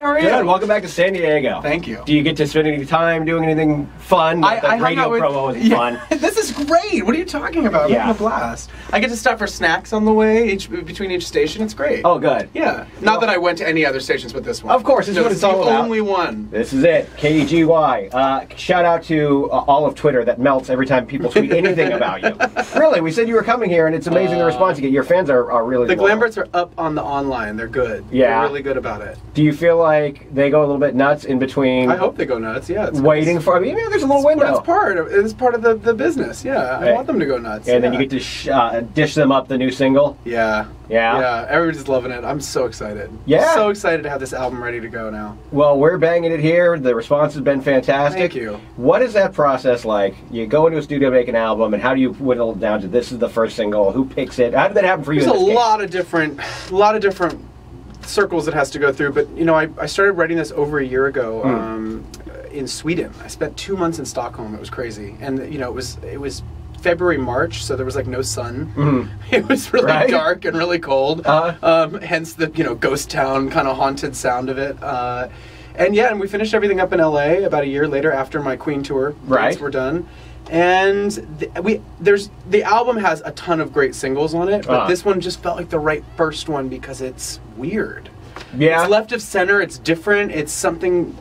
How are you? Good. Welcome back to San Diego. Thank you. Do you get to spend any time doing anything fun? I radio promo was fun. This is great. What are you talking about? Yeah. I'm having a blast. I get to stop for snacks on the way between each station. It's great. Oh, good. Yeah. Not that I went to any other stations but this one. Of course. This is what it's all the about. only one. This is it. KGY. Shout out to all of Twitter that melts every time people tweet anything about you. Really, we said you were coming here, and it's amazing the response you get. Your fans are really The loyal. Glamberts are up on the online. They're good. Yeah. They're really good about it. Do you feel like they go a little bit nuts in between? I hope they go nuts. Yeah. Waiting for. I mean, there's a little window. It's part of the business. Yeah. I want them to go nuts. And then you get to dish them up the new single. Yeah. Yeah. Yeah. Everybody's loving it. I'm so excited. Yeah. So excited to have this album ready to go now. Well, we're banging it here. The response has been fantastic. Thank you. What is that process like? You go into a studio, make an album, and how do you whittle it down to this is the first single? Who picks it? How did that happen for you? There's in this a case? lot of different circles it has to go through. But you know, I started writing this over a year ago in Sweden. I spent 2 months in Stockholm. It was crazy, and you know, it was February, March, so there was like no sun. It was really dark and really cold. Hence the ghost town kind of haunted sound of it. And we finished everything up in LA about a year later after my Queen tour dates were done. And the album has a ton of great singles on it, but this one just felt like the right first one because it's weird. Yeah, it's left of center. It's different. It's something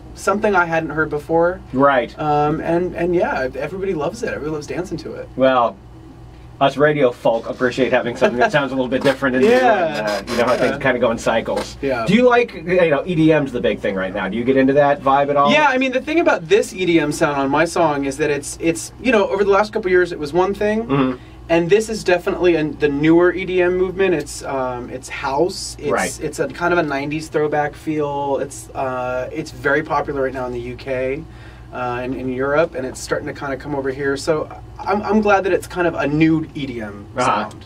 I hadn't heard before. Right. And yeah, everybody loves it. Everybody loves dancing to it. Well, us radio folk appreciate having something that sounds a little bit different. And you know how things kind of go in cycles. Yeah. Do you like, EDM's the big thing right now. Do you get into that vibe at all? Yeah, I mean, the thing about this EDM sound on my song is that it's over the last couple of years it was one thing. And this is definitely the newer EDM movement. It's house. It's a kind of a '90s throwback feel. It's very popular right now in the UK and in Europe, and it's starting to kind of come over here. So I'm glad that it's kind of a new EDM sound.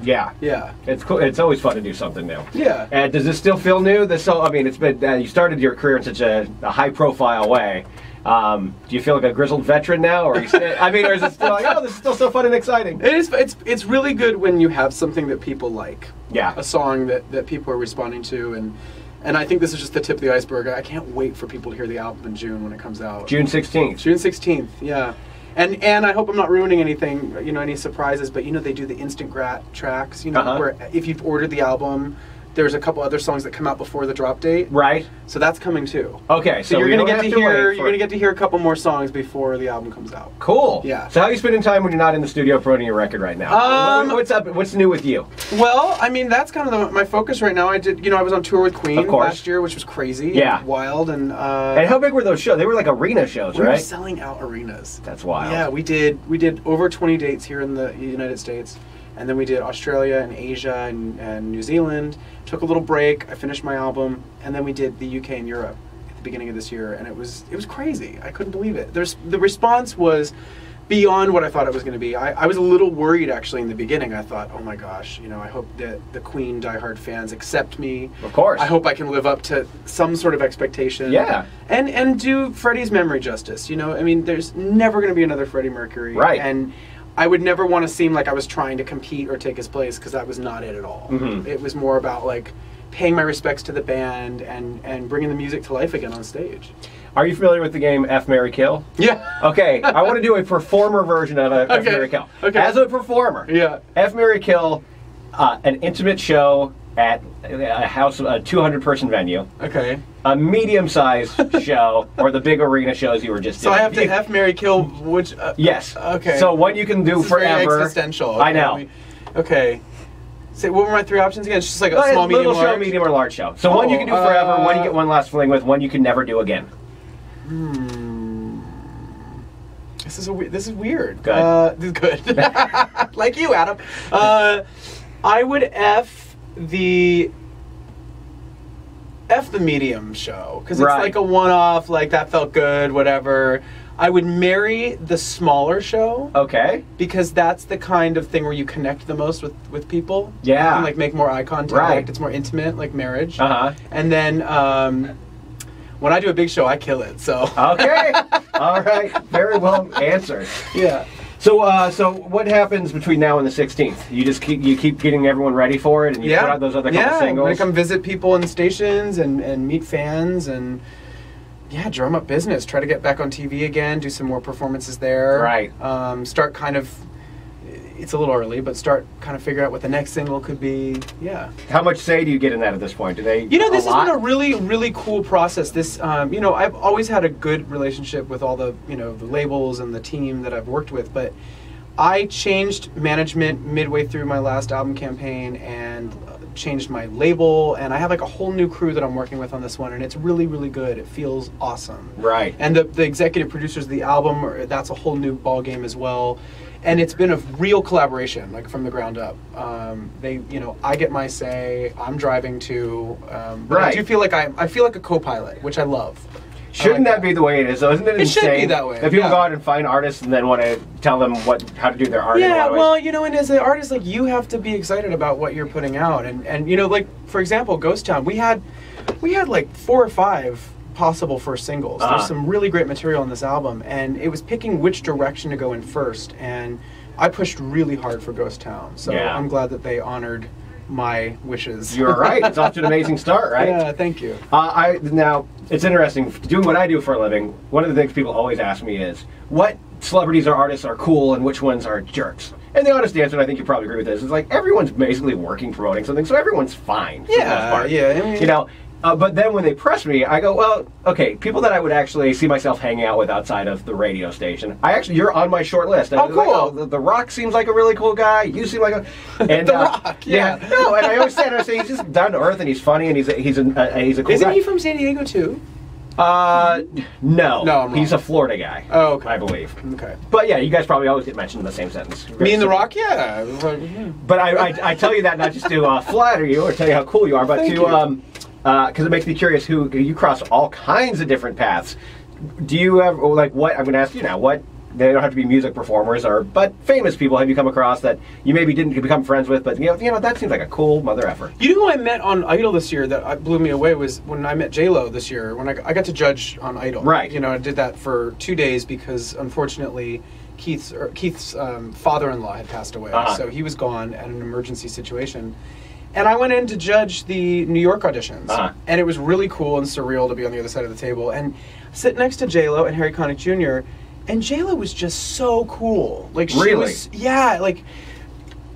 Yeah. Yeah. It's cool. It's always fun to do something new. Yeah. And does this still feel new? It's been you started your career in such a high-profile way. Do you feel like a grizzled veteran now, or or is it still like, this is still so fun and exciting? It is. It's really good when you have something that people like. Yeah. A song that people are responding to, and I think this is just the tip of the iceberg. I can't wait for people to hear the album in June when it comes out. June 16th. June 16th. Yeah. And I hope I'm not ruining anything, any surprises, but they do the instant grat tracks, where if you've ordered the album, there's a couple other songs that come out before the drop date. Right. So that's coming too. Okay, so you're gonna get to hear a couple more songs before the album comes out. Cool. Yeah. So how are you spending time when you're not in the studio promoting your record right now? What's up? What's new with you? Well, that's kind of my focus right now. I was on tour with Queen last year, which was crazy. Yeah. And wild and. And how big were those shows? They were like arena shows, right? We were selling out arenas. That's wild. Yeah, we did over 20 dates here in the United States. And then we did Australia and Asia and New Zealand. Took a little break. I finished my album, and then we did the UK and Europe at the beginning of this year, and it was crazy. I couldn't believe it. The response was beyond what I thought it was going to be. I was a little worried actually in the beginning. I thought, oh my gosh, I hope that the Queen diehard fans accept me. Of course. I hope I can live up to some sort of expectation. Yeah. And do Freddie's memory justice. There's never going to be another Freddie Mercury. Right. And I would never want to seem like I was trying to compete or take his place, because that was not it at all. It was more about paying my respects to the band and bringing the music to life again on stage. Are you familiar with the game F, Marry, Kill? Yeah. Okay, I want to do a performer version of F, Marry, Kill. Okay. As a performer, F, Marry, Kill, an intimate show at a 200-person venue. Okay. A medium-sized show, or the big arena shows you were just doing. So I have to F, Marry, Kill, which... yes. Okay. So one you can do this is forever. Very existential. Okay. I know. Okay. So what were my three options again? It's just like a small, medium, little large? show, medium, or large show. So one you can do forever, one you get one last fling with, one you can never do again. This is weird. Good. This is good. Like you, Adam. I would F the medium show, because it's like a one-off, like that felt good, whatever. I would marry the smaller show. Okay. Because that's the kind of thing where you connect the most with people. Yeah. And make more eye contact. Right. It's more intimate, like marriage. Uh-huh. And then when I do a big show, I kill it. So. Okay. All right. Very well answered. Yeah. So what happens between now and the 16th? You just keep getting everyone ready for it, and you put out those other couple singles? I'm going to come visit people in the stations and meet fans and, drum up business. Try to get back on TV again, do some more performances there. Right. Start kind of, it's a little early, but start kind of figure out what the next single could be. Yeah. How much say do you get in that at this point? Do they? This has been a really, really cool process. This, I've always had a good relationship with all the, the labels and the team that I've worked with, but I changed management midway through my last album campaign and changed my label, and I have like a whole new crew that I'm working with on this one, and it's really, really good. It feels awesome. Right. And the executive producers of the album, that's a whole new ball game as well. And it's been a real collaboration, like from the ground up. I get my say. I'm driving too. But I do feel like I feel like a co-pilot, which I love. Shouldn't that be the way it is, though? Isn't it insane? It should be that way. If people go out and find artists and then want to tell them how to do their art. Yeah, well, and as an artist, like, you have to be excited about what you're putting out, and like, for example, Ghost Town, we had like 4 or 5 possible first singles. There's some really great material on this album, and it was picking which direction to go in first, and I pushed really hard for Ghost Town, so I'm glad that they honored my wishes. You're right. It's off to an amazing start, right? Yeah, thank you. Now, it's interesting. Doing what I do for a living, one of the things people always ask me is, what celebrities or artists are cool and which ones are jerks? And the honest answer, and I think you probably agree with this, is like everyone's basically working, promoting something, so everyone's fine. For the most part. Yeah. But then when they press me, I go, well, okay, people that I would actually see myself hanging out with outside of the radio station. You're on my short list. Oh, cool. Like, the Rock seems like a really cool guy. You seem like a... And, The Rock, yeah. No, and I always say he's just down to earth and he's funny and he's a cool guy. Isn't he from San Diego too? No, he's a Florida guy. Oh, okay. I believe. Okay. But yeah, you guys probably always get mentioned in the same sentence. Me and The Rock, yeah. But I tell you that not just to flatter you or tell you how cool you are, but because it makes me curious who you cross all kinds of different paths. Do you have, like, what, I'm going to ask you now, what, they don't have to be music performers, but famous people have you come across that you maybe didn't become friends with, but that seems like a cool mother effer. You know who I met on Idol this year that blew me away was when I met J-Lo this year, when I got to judge on Idol. Right. I did that for 2 days because, unfortunately, Keith's father-in-law had passed away, so he was gone at an emergency situation. And I went in to judge the New York auditions, and it was really cool and surreal to be on the other side of the table and sit next to J-Lo and Harry Connick Jr., and J-Lo was just so cool. Like, she was, like,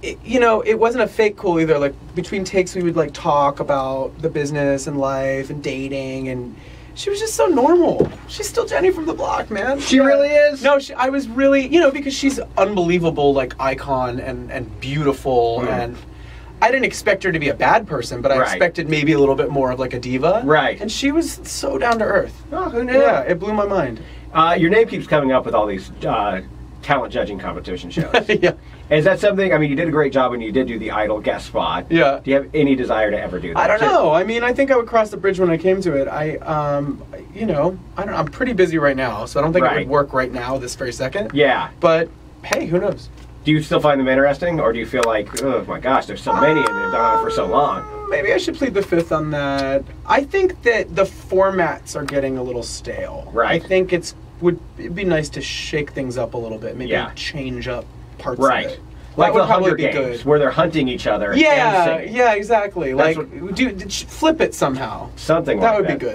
it wasn't a fake cool either. Like, between takes, we would, like, talk about the business and life and dating, and she was just so normal. She's still Jenny from the block, man. She really is? No, I was really, because she's unbelievable, like, icon and beautiful, and I didn't expect her to be a bad person, but I expected maybe a little bit more of like a diva. Right. And she was so down to earth. Oh, who knew? Yeah, it blew my mind. Your name keeps coming up with all these talent judging competition shows. Yeah. Is that something, you did a great job when you did do the Idol guest spot. Yeah. Do you have any desire to ever do that? I don't know. I mean, I think I would cross the bridge when I came to it. I'm pretty busy right now, so I don't think it would work right now, this very second. Yeah. But, hey, who knows? Do you still find them interesting, or do you feel like, oh my gosh, there's so many and they've gone on for so long? Maybe I should plead the fifth on that. I think that the formats are getting a little stale. Right. I think it'd be nice to shake things up a little bit, maybe change up parts of it. Like that would the Hunger probably be Games, good. where they're hunting each other. Yeah, exactly. Flip it somehow. Something like that. That would be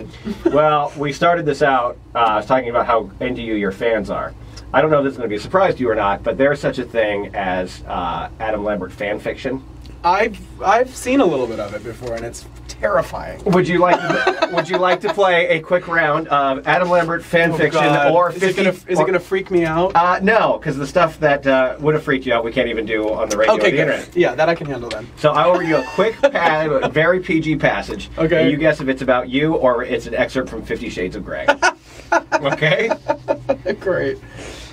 good. Well, we started this out talking about how into you your fans are. I don't know if this is going to be a surprise to you or not, but there's such a thing as Adam Lambert fan fiction. I've seen a little bit of it before, and it's terrifying. Would you like to play a quick round of Adam Lambert fan fiction or 50? Is it gonna freak me out? No, because the stuff that would have freaked you out we can't even do on the radio or the internet. Yeah, that I can handle then. So I will read you a quick, very PG passage. Okay. And you guess if it's about you or it's an excerpt from 50 Shades of Grey. Okay? Great.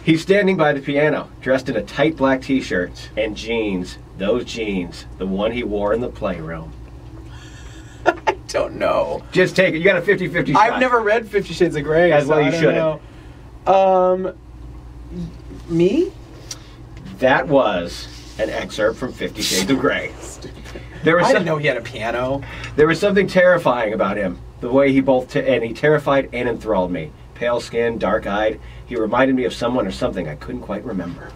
He's standing by the piano, dressed in a tight black t-shirt and jeans. Those jeans, the one he wore in the playroom. I don't know. Just take it. You got a 50-50 shot. I've never read 50 Shades of Grey. As well you shouldn't. Me? That was an excerpt from 50 Shades of Grey. Stupid. I didn't know he had a piano. There was something terrifying about him. The way he he terrified and enthralled me. Pale skin, dark-eyed. He reminded me of someone or something I couldn't quite remember.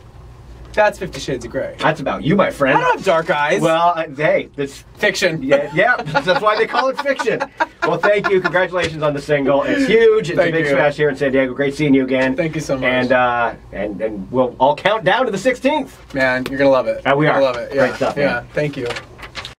That's 50 Shades of Grey. That's about you, my friend. I don't have dark eyes. Well, hey, this fiction. Yeah, that's why they call it fiction. Well, thank you. Congratulations on the single. It's huge. It's a big smash here in San Diego. Great seeing you again. Thank you so much. And we'll all count down to the 16th. Man, you're gonna love it. We are. Gonna love it. Yeah. Great stuff, man. Yeah. Thank you.